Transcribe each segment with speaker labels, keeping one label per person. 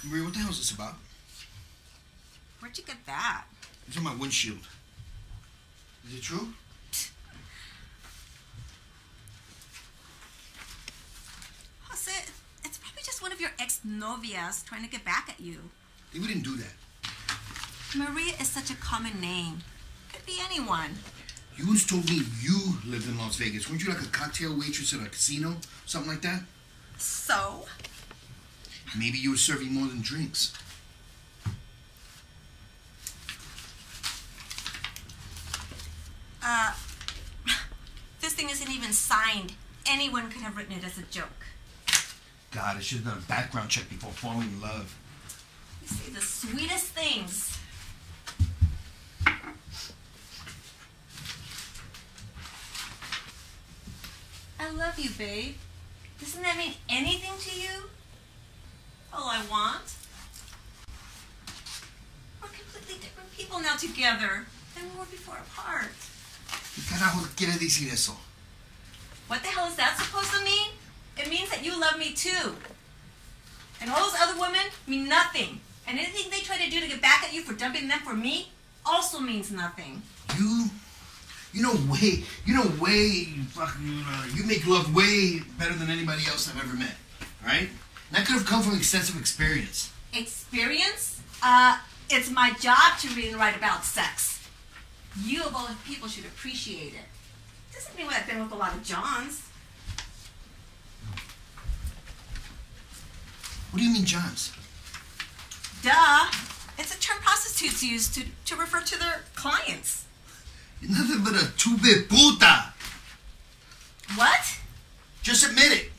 Speaker 1: Maria, what the hell is this about?
Speaker 2: Where'd you get that?
Speaker 1: It's on my windshield. Is it true?
Speaker 2: Jose, it's probably just one of your ex-novias trying to get back at you.
Speaker 1: Hey, we didn't do that.
Speaker 2: Maria is such a common name. Could be anyone.
Speaker 1: You once told me you lived in Las Vegas. Weren't you like a cocktail waitress at a casino? Something like that?
Speaker 2: So?
Speaker 1: Maybe you were serving more than drinks.
Speaker 2: This thing isn't even signed. Anyone could have written it as a joke.
Speaker 1: God, I should have done a background check before falling in love.
Speaker 2: You say the sweetest things. I love you, babe. Doesn't that mean anything to you? All I want. We're completely different people now together than we were before apart.
Speaker 1: ¿Qué carajo quiere decir eso?
Speaker 2: What the hell is that supposed to mean? It means that you love me too. And all those other women mean nothing. And anything they try to do to get back at you for dumping them for me also means nothing.
Speaker 1: You make love way better than anybody else I've ever met, right? And that could have come from extensive experience.
Speaker 2: Experience? It's my job to read and write about sex. You of all people should appreciate it. Doesn't mean I've been with a lot of Johns.
Speaker 1: What do you mean, Johns?
Speaker 2: Duh. It's a term prostitutes use to refer to their clients.
Speaker 1: You're nothing but a two-bit puta.
Speaker 2: What?
Speaker 1: Just admit it.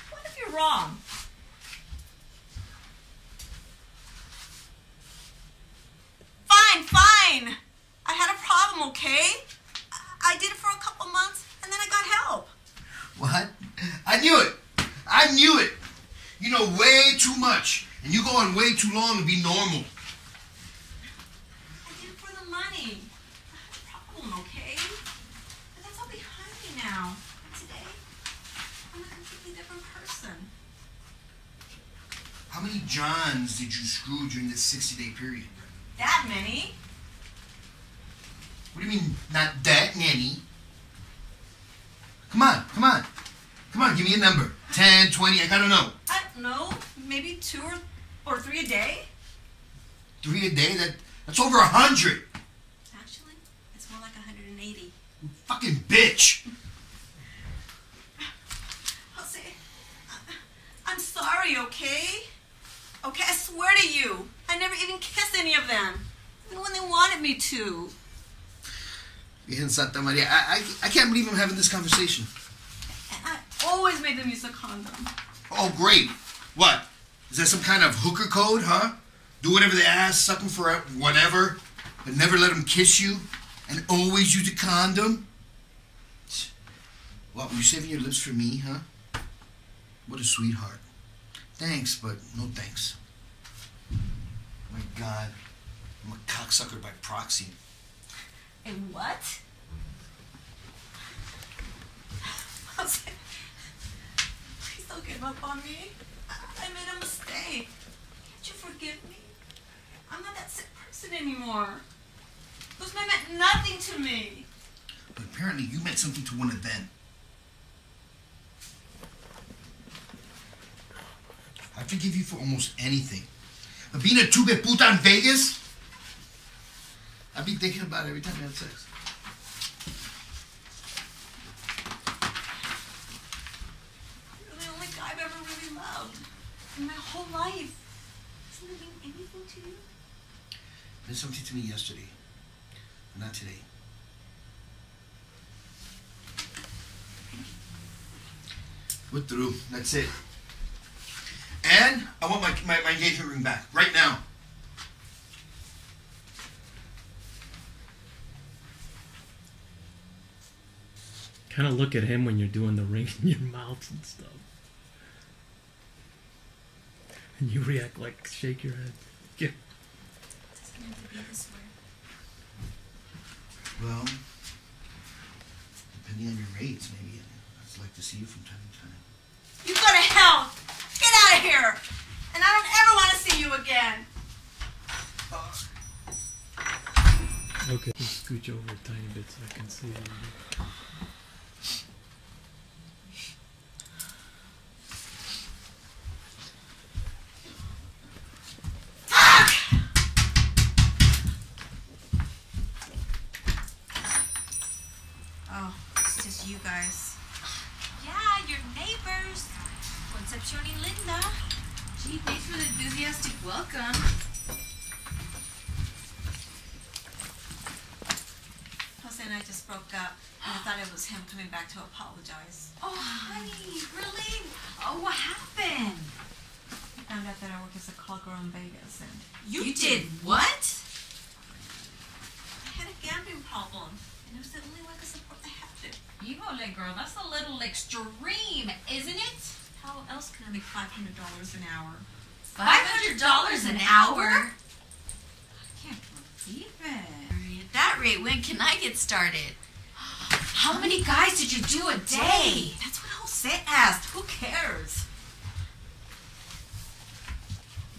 Speaker 2: What if you're wrong? Fine. I had a problem, okay? I did it for a couple months, and then I got help.
Speaker 1: What? I knew it. You know way too much, and you go on way too long to be normal.
Speaker 2: I did it for the money. I had a problem, okay? But that's all behind me now. Today, I'm a completely different person.
Speaker 1: How many Johns did you screw during this 60-day period?
Speaker 2: That many?
Speaker 1: What do you mean, not that many? Come on, give me a number. 10, 20, I gotta know.
Speaker 2: I don't know, maybe 2 or 3 a day?
Speaker 1: 3 a day? That's over 100.
Speaker 2: Actually, it's more like 180.
Speaker 1: You fucking bitch.
Speaker 2: Jose, I'm sorry, okay? Okay, I swear to you, I never even kissed any of them, even when they wanted me to.
Speaker 1: Virgen Santa Maria, I can't believe I'm having this conversation.
Speaker 2: And I always made them use a condom.
Speaker 1: Oh, great. What? Is that some kind of hooker code, huh? Do whatever they ask, suck them for whatever, but never let them kiss you, and always use a condom? What, were you saving your lips for me, huh? What a sweetheart. Thanks, but no thanks. My God, I'm a cocksucker by proxy.
Speaker 2: And what? Jose, please don't give up on me. I made a mistake. Can't you forgive me? I'm not that sick person anymore. Those men meant nothing to me.
Speaker 1: But apparently you meant something to one of them. I forgive you for almost anything. But being a two-bit puta in Vegas, I'd be thinking about it every time I had sex.
Speaker 2: You're the only guy I've ever really loved in my whole life. Doesn't it mean anything to you?
Speaker 1: It meant something to me yesterday, but not today. We're through. That's it. And I want my engagement ring back right now.
Speaker 3: Kind of look at him when you're doing the ring in your mouth and stuff. And you react like, shake your head. Yeah.
Speaker 2: It doesn't have to be this way.
Speaker 1: Well, depending on your rates, maybe I'd like to see you from time to time.
Speaker 2: You go to hell! Get out of here. And I don't ever want to see you again.
Speaker 3: Okay, just scooch over a tiny bit so I can see it.
Speaker 2: Oh, it's just you guys.
Speaker 4: Yeah, your neighbors. Concepcion y Linda.
Speaker 5: Gee, thanks for the enthusiastic welcome.
Speaker 2: Jose and I just broke up, and I thought it was him coming back to apologize.
Speaker 4: Oh, honey, really? Oh, what happened?
Speaker 2: I found out that I work as a call girl in Vegas, and
Speaker 5: You did what?
Speaker 2: I had a gambling problem, and it was the only way I could support the habit.
Speaker 4: Híjole, girl, that's a little extreme, isn't it?
Speaker 2: How else can I make $500 an hour?
Speaker 5: $500 an hour?
Speaker 4: I can't believe it.
Speaker 5: At that rate, when can I get started? How many guys did you do a day?
Speaker 2: That's what Jose asked. Who cares?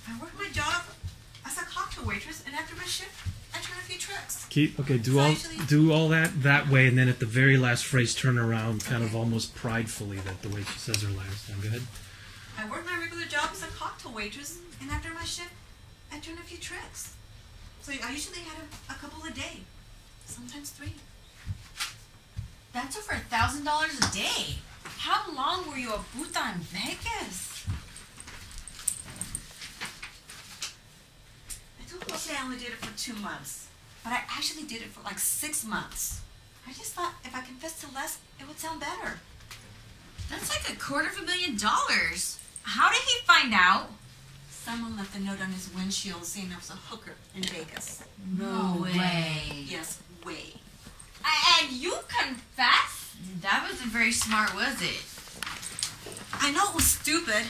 Speaker 2: I work my job as a cocktail waitress, and after my shift, I turn a few tricks.
Speaker 3: Do all that way, and then at the very last phrase, turn around, kind of almost pridefully, that the way she says her last time. Go ahead.
Speaker 2: I work my regular job as a cocktail waitress, and after my shift, I turn a few tricks. So I usually had a couple a day, sometimes 3.
Speaker 5: That's over $1,000 a day.
Speaker 4: How long were you a puta in Vegas?
Speaker 2: I told Jose I only did it for 2 months, but I actually did it for like 6 months. I just thought if I confessed to less, it would sound better.
Speaker 5: That's like $250,000.
Speaker 4: How did he find out?
Speaker 2: Someone left a note on his windshield saying I was a hooker in Vegas.
Speaker 5: No way.
Speaker 2: Yes, way.
Speaker 4: And you confessed?
Speaker 5: That wasn't very smart, was it?
Speaker 2: I know it was stupid,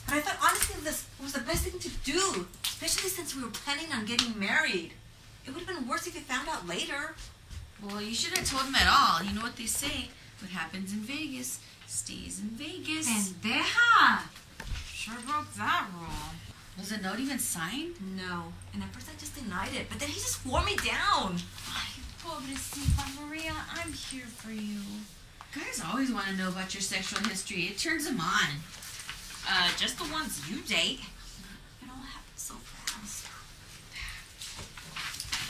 Speaker 2: but I thought honestly this was the best thing to do, especially since we were planning on getting married. It would have been worse if you found out later.
Speaker 5: Well, you shouldn't have told him at all. You know what they say. What happens in Vegas stays in Vegas.
Speaker 4: Pendeja. Sure broke that rule.
Speaker 5: Was the note even signed?
Speaker 2: No, and at first I just denied it, but then he just wore me down.
Speaker 4: Ay, pobrecita Maria, I'm here for you.
Speaker 5: Guys always want to know about your sexual history. It turns them on.
Speaker 4: Just the ones you date.
Speaker 2: It all happened so fast.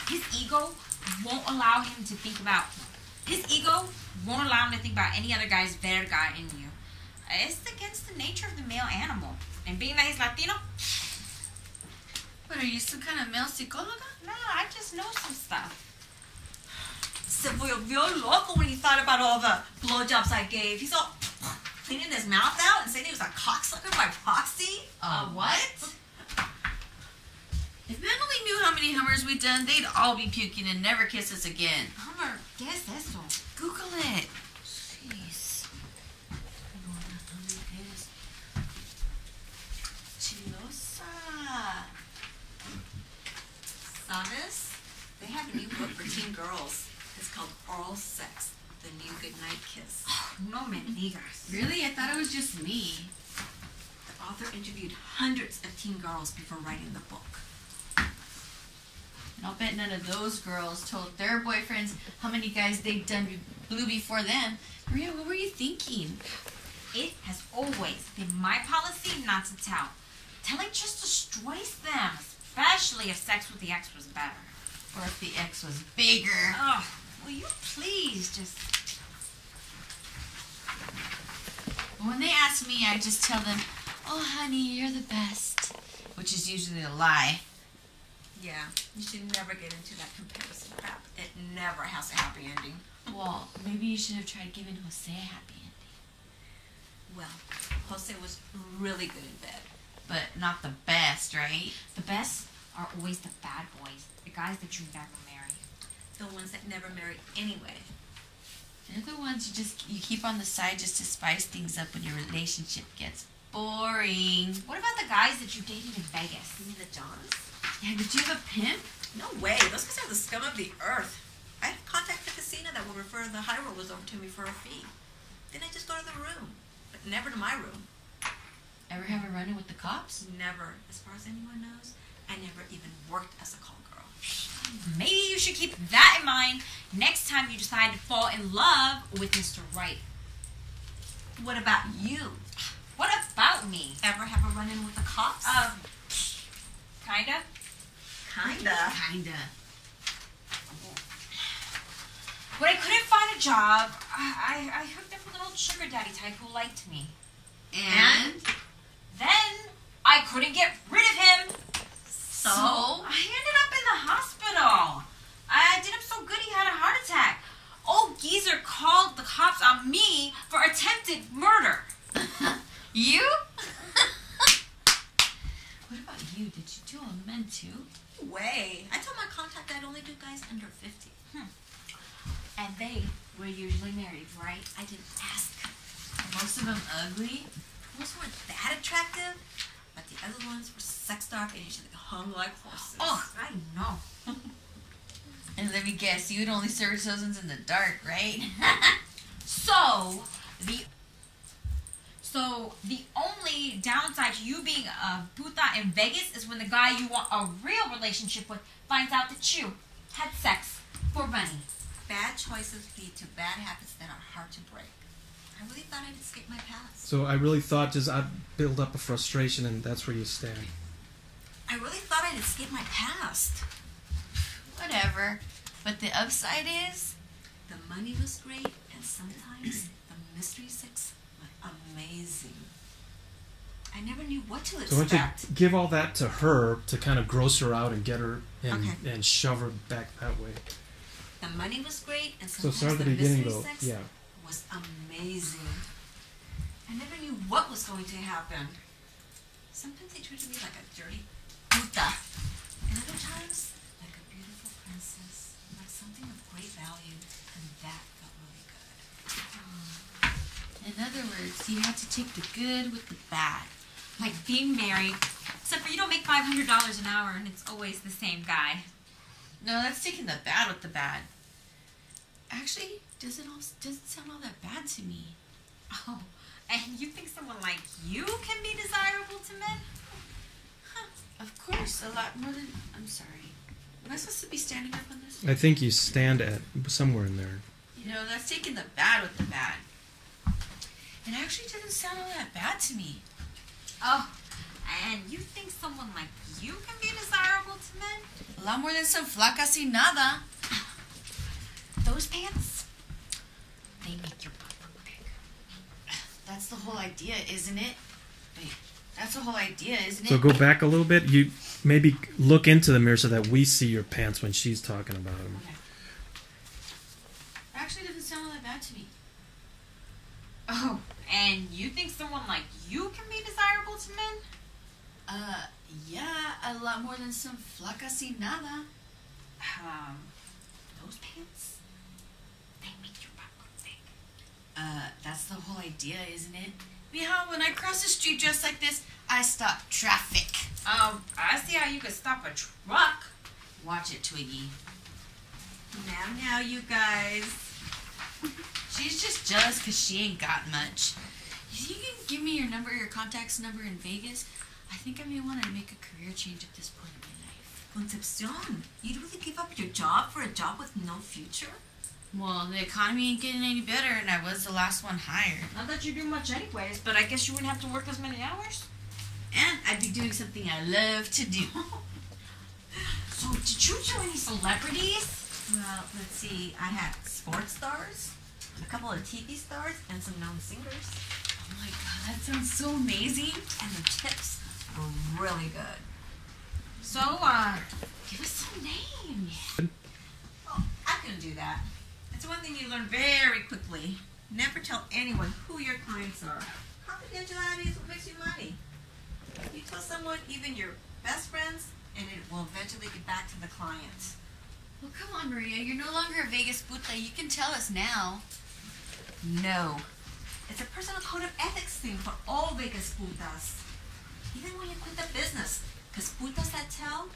Speaker 4: His ego won't allow him to think about... His ego won't allow him to think about any other guy's verga in you. It's against the nature of the male animal. And being that he's Latino...
Speaker 5: What, are you some kind of male psicóloga?
Speaker 4: Nah, I just know some stuff.
Speaker 2: Se volvió loco when he thought about all the blowjobs I gave. He's all cleaning his mouth out and saying he was a cocksucker by proxy.
Speaker 5: What? If men only knew how many Hummers we'd done, they'd all be puking and never kiss us again.
Speaker 2: Hummer, ¿qué es eso?
Speaker 5: Google it. Jeez. Chilosa.
Speaker 2: ¿Sabes? They have a new book for teen girls. It's called Oral Sex, the New Goodnight Kiss.
Speaker 4: No me digas.
Speaker 5: Really? I thought it was just me.
Speaker 2: The author interviewed hundreds of teen girls before writing the book.
Speaker 5: And I'll bet none of those girls told their boyfriends how many guys they'd done blue before them. Maria, what were you thinking?
Speaker 4: It has always been my policy not to tell. Telling just destroys them, especially if sex with the ex was better.
Speaker 5: Or if the ex was bigger.
Speaker 4: Oh, will you please just...
Speaker 5: When they ask me, I just tell them, "Oh, honey, you're the best," which is usually a lie.
Speaker 2: Yeah, you should never get into that comparison crap. It never has a happy ending.
Speaker 5: Well, maybe you should have tried giving Jose a happy ending.
Speaker 2: Well, Jose was really good in bed.
Speaker 5: But not the best, right?
Speaker 4: The best are always the bad boys. The guys that you never marry.
Speaker 2: The ones that never marry anyway.
Speaker 5: They're the ones you keep on the side just to spice things up when your relationship gets boring.
Speaker 4: What about the guys that you dated in Vegas?
Speaker 2: You mean the Johns?
Speaker 5: Yeah, did you have a pimp?
Speaker 2: No way. Those guys are the scum of the earth. I have contact at the casino that will refer the high rollers over to me for a fee. Then I just go to the room. But never to my room.
Speaker 5: Ever have a run-in with the cops?
Speaker 2: Never. As far as anyone knows, I never even worked as a call girl.
Speaker 4: Maybe you should keep that in mind next time you decide to fall in love with Mr. Right.
Speaker 2: What about you?
Speaker 4: What about me?
Speaker 2: Ever have a run-in with the cops?
Speaker 4: Kinda.
Speaker 5: Kinda.
Speaker 4: When I couldn't find a job, I hooked up with an old sugar daddy type who liked me.
Speaker 5: And?
Speaker 4: Then I couldn't get rid of him.
Speaker 5: So?
Speaker 4: I ended up in the hospital. I did him so good he had a heart attack. Old geezer called the cops on me for attempted murder.
Speaker 5: You? What about you? Did you do all the men too?
Speaker 2: Way. I told my contact I'd only do guys under 50.
Speaker 4: And they were usually married, right?
Speaker 2: I didn't ask.
Speaker 5: Most of them ugly?
Speaker 2: Most weren't that attractive, but the other ones were sex dark and usually hung like horses.
Speaker 4: Oh, I know.
Speaker 5: And let me guess, you would only serve those ones in the dark, right?
Speaker 4: So the only downside to you being a puta in Vegas is when the guy you want a real relationship with finds out that you had sex for money.
Speaker 2: Bad choices lead to bad habits that are hard to break. I really thought I'd escape my past.
Speaker 3: So I really thought just I'd build up a frustration, and that's where you stand.
Speaker 2: I really thought I'd escape my past.
Speaker 5: Whatever. But the upside is?
Speaker 2: The money was great, and sometimes the mystery sex was amazing. I never knew what to
Speaker 3: So why don't you
Speaker 2: expect.
Speaker 3: give all that to her to kind of gross her out and get her and,
Speaker 2: Okay.
Speaker 3: and shove her back that way.
Speaker 2: The money was great, and
Speaker 3: So
Speaker 2: sometimes
Speaker 3: start at
Speaker 2: the
Speaker 3: the beginning
Speaker 2: mystery
Speaker 3: though.
Speaker 2: sex
Speaker 3: Yeah.
Speaker 2: was amazing. I never knew what was going to happen. Sometimes they treated me like a dirty puta, and other times like a beautiful princess, like something of great value, and that felt really good.
Speaker 5: In other words, you had to take the good with the bad.
Speaker 4: Like being married, except for you don't make $500 an hour and it's always the same guy.
Speaker 5: No, that's taking the bad with the bad. Actually, doesn't sound all that bad to me.
Speaker 4: Oh, and you think someone like you can be desirable to men?
Speaker 5: Of course, a lot more than... I'm sorry. Am I supposed to be standing up on this?
Speaker 3: I think you stand at somewhere in there.
Speaker 5: You know, that's taking the bad with the bad. It actually doesn't sound all that bad to me.
Speaker 4: Oh, and you think someone like you can be desirable to men?
Speaker 5: A lot more than some flaca sin nada.
Speaker 4: Those pants, they make your butt look big.
Speaker 5: That's the whole idea, isn't it? Wait, that's the whole idea, isn't
Speaker 3: So
Speaker 5: it?
Speaker 3: go back a little bit. You maybe look into the mirror so that we see your pants when she's talking about them.
Speaker 5: Okay. It actually doesn't sound all that bad to me.
Speaker 4: Oh, and you think someone like you can be desirable to men?
Speaker 5: Yeah, a lot more than some flaca sin nada.
Speaker 4: Those pants, they make your butt look big.
Speaker 5: That's the whole idea, isn't it? Mija, when I cross the street dressed like this, I stop traffic.
Speaker 4: I see how you could stop a truck.
Speaker 5: Watch it, Twiggy.
Speaker 2: Now, you guys.
Speaker 5: She's just jealous because she ain't got much. You can give me your number, your contact's number in Vegas. I think I may want to make a career change at this point in my life.
Speaker 2: Concepcion, you'd really give up your job for a job with no future?
Speaker 5: Well, the economy ain't getting any better, and I was the last one hired.
Speaker 4: Not that you do much anyways, but I guess you wouldn't have to work as many hours.
Speaker 5: And I'd be doing something I love to do.
Speaker 4: So, did you do any celebrities?
Speaker 2: Well, let's see. I had sports stars, a couple of TV stars, and some known singers.
Speaker 5: Oh my god, that sounds so amazing.
Speaker 2: And the tips were really good.
Speaker 4: So, give us some names.
Speaker 2: Oh, I couldn't do that. It's one thing you learn very quickly. Never tell anyone who your clients are. Confidentiality is what makes you money. You tell someone, even your best friends, and it will eventually get back to the client.
Speaker 5: Well, come on, Maria. You're no longer a Vegas puta. You can tell us now.
Speaker 2: No. It's a personal code of ethics thing for all Vegas putas. Even when you quit the business. Because putas that tell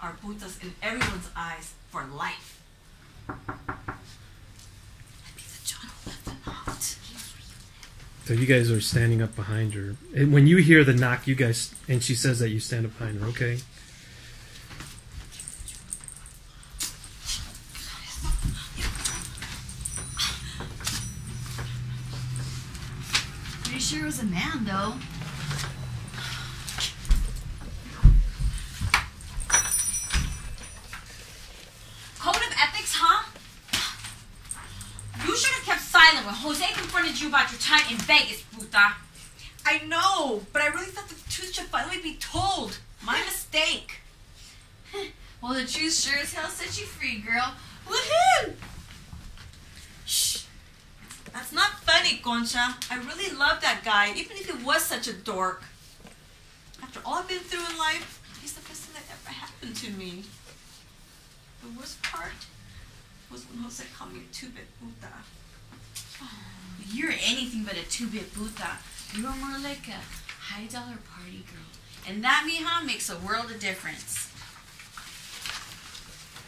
Speaker 2: are putas in everyone's eyes for life. I'd be the John who left the knot.
Speaker 3: So you guys are standing up behind her. And when you hear the knock, you guys, and she says that you stand up behind her, okay?
Speaker 5: Pretty sure it was a man, though.
Speaker 4: Code of ethics, huh? You should have kept silent when Jose confronted you about your time in Vegas, puta.
Speaker 2: I know, but I really thought the truth should finally be told. My mistake.
Speaker 5: Well, the truth sure as hell set you free, girl. Woohoo!
Speaker 2: Shh. That's not funny, Concha. I really love that guy, even if he was such a dork. After all I've been through in life, he's the best thing that ever happened to me. The worst part was when Jose called me a two-bit puta.
Speaker 5: You're anything but a two-bit puta. You're more like a high-dollar party girl. And that, mija, makes a world of difference.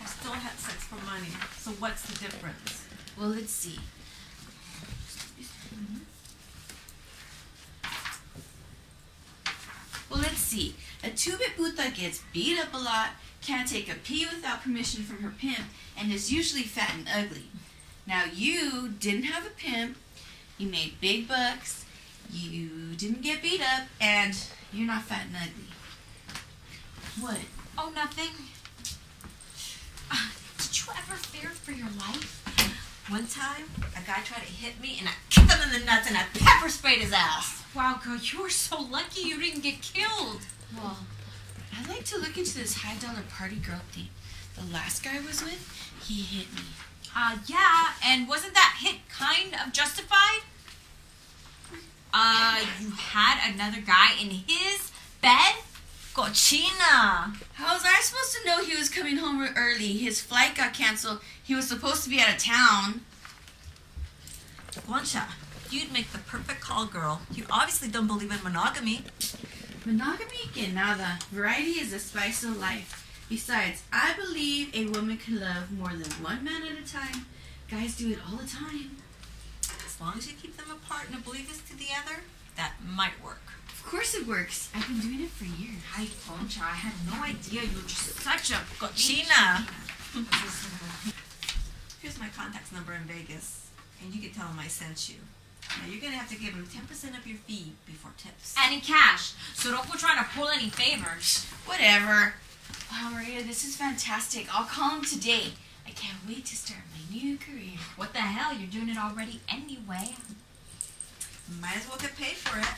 Speaker 2: I still had sex for money, so what's the difference?
Speaker 5: Well, let's see. Well, let's see. A two-bit puta gets beat up a lot, can't take a pee without permission from her pimp, and is usually fat and ugly. Now, you didn't have a pimp, you made big bucks, you didn't get beat up, and you're not fat and ugly. What?
Speaker 4: Oh, nothing. Did you ever fear for your life?
Speaker 2: One time, a guy tried to hit me, and I kicked him in the nuts, and I pepper sprayed his ass.
Speaker 4: Wow, girl, you were so lucky you didn't get killed.
Speaker 5: Well, I'd like to look into this high-dollar party girl thing. The last guy I was with, he hit me.
Speaker 4: Yeah, and wasn't that hit kind of justified? You had another guy in his bed?
Speaker 2: Cochina.
Speaker 5: How was I supposed to know he was coming home early? His flight got canceled. He was supposed to be out of town.
Speaker 2: Concha, you'd make the perfect call girl. You obviously don't believe in monogamy.
Speaker 5: Monogamy que nada. Variety is the spice of life. Besides, I believe a woman can love more than one man at a time. Guys do it all the time.
Speaker 2: As long as you keep them apart and oblivious to the other, that might work.
Speaker 5: Of course it works. I've been doing it for years.
Speaker 4: Hi, Concha. I had no idea you were just such a
Speaker 2: Cochina. Here's my contacts number in Vegas, and you can tell him I sent you. Now you're gonna have to give him 10% of your fee before tips.
Speaker 4: And in cash, so don't go trying to pull any favors.
Speaker 5: Whatever. Wow, Maria, this is fantastic. I'll call him today. I can't wait to start my new career.
Speaker 4: What the hell? You're doing it already anyway.
Speaker 2: Might as well get paid for it.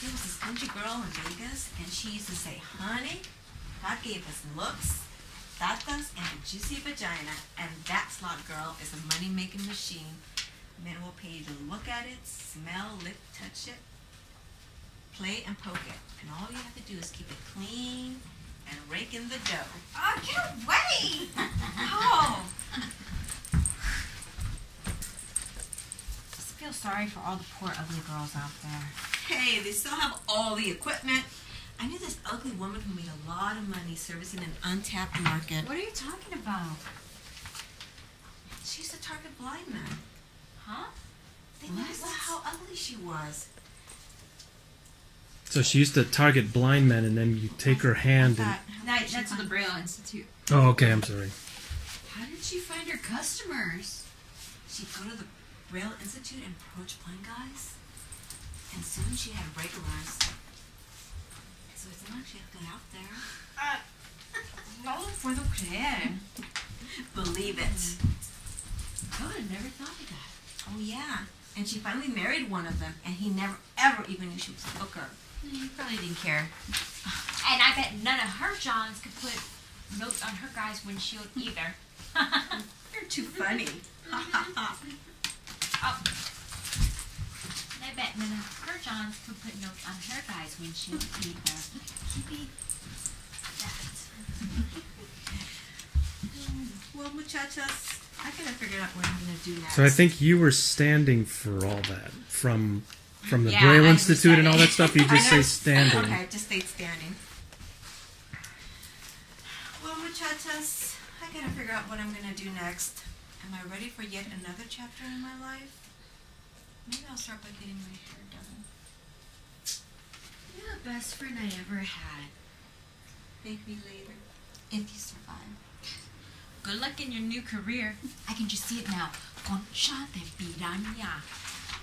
Speaker 2: There was this country girl in Vegas, and she used to say, honey, God gave us looks, tatas, and a juicy vagina, and that slot girl is a money-making machine. Men will pay you to look at it, smell, lick, touch it, play, and poke it. And all you have to do is keep it clean and rake in the dough.
Speaker 4: Oh, get away! Oh. Just feel sorry for all the poor ugly girls out there.
Speaker 2: Hey, they still have all the equipment. I knew this ugly woman who made a lot of money servicing an untapped market.
Speaker 4: What are you talking about?
Speaker 2: She used to target blind men.
Speaker 4: Huh?
Speaker 2: They never saw how ugly she was.
Speaker 3: So she used to target blind men, and then you take her hand and...
Speaker 4: That's the Braille Institute.
Speaker 3: Oh, okay, I'm sorry.
Speaker 5: How did she find her customers?
Speaker 2: She'd go to the Braille Institute and approach blind guys. And soon she had regulars. So it's not like she had to go out there.
Speaker 4: No lo puedo creer.
Speaker 2: Believe it.
Speaker 5: I would have never thought of that.
Speaker 2: Oh, yeah. And she finally married one of them, and he never, ever even knew she was a hooker.
Speaker 5: You probably didn't care.
Speaker 4: And I bet none of her Johns could put notes on her guy's windshield either.
Speaker 2: You're too funny.
Speaker 4: Oh. And I bet none of her Johns could put notes on her guy's windshield either.
Speaker 2: Keep that. Well, muchachas, I gotta figure out what I'm gonna do next.
Speaker 3: So I think you were standing for all that. From the
Speaker 4: Yeah,
Speaker 3: Braille
Speaker 4: I
Speaker 3: Institute and all that
Speaker 4: understand.
Speaker 3: stuff, you just
Speaker 2: I know.
Speaker 3: say standing.
Speaker 2: Okay, I just stayed standing. Well, muchachas, I gotta figure out what I'm gonna do next. Am I ready for yet another chapter in my life? Maybe I'll start by getting my hair done.
Speaker 5: You're the best friend I ever had.
Speaker 2: Thank me later. If you survive.
Speaker 4: Good luck in your new career. I can just see it now. Concha de piranha.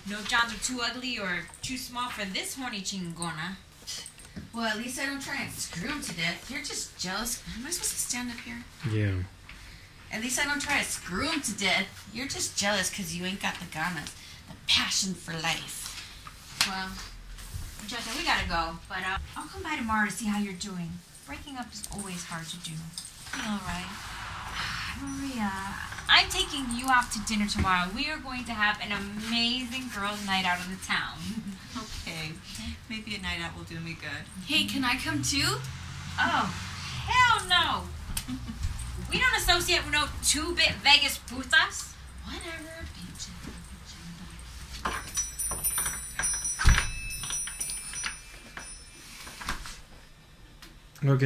Speaker 4: No jobs are too ugly or too small for this horny chingona.
Speaker 5: Well, at least I don't try and screw him to death. You're just jealous. Am I supposed to stand up here?
Speaker 3: Yeah.
Speaker 5: At least I don't try to screw him to death. You're just jealous because you ain't got the ganas, the passion for life.
Speaker 4: Well, Jessica, we gotta go. But I'll come by tomorrow to see how you're doing. Breaking up is always hard to do.
Speaker 5: All right.
Speaker 4: Maria, I'm taking you out to dinner tomorrow. We are going to have an amazing girls' night out in the town.
Speaker 2: Okay. Maybe a night out will do me good.
Speaker 5: Hey, can I come too?
Speaker 4: Oh, hell no! We don't associate with no 2-bit Vegas putas.
Speaker 5: Whatever.
Speaker 3: Okay.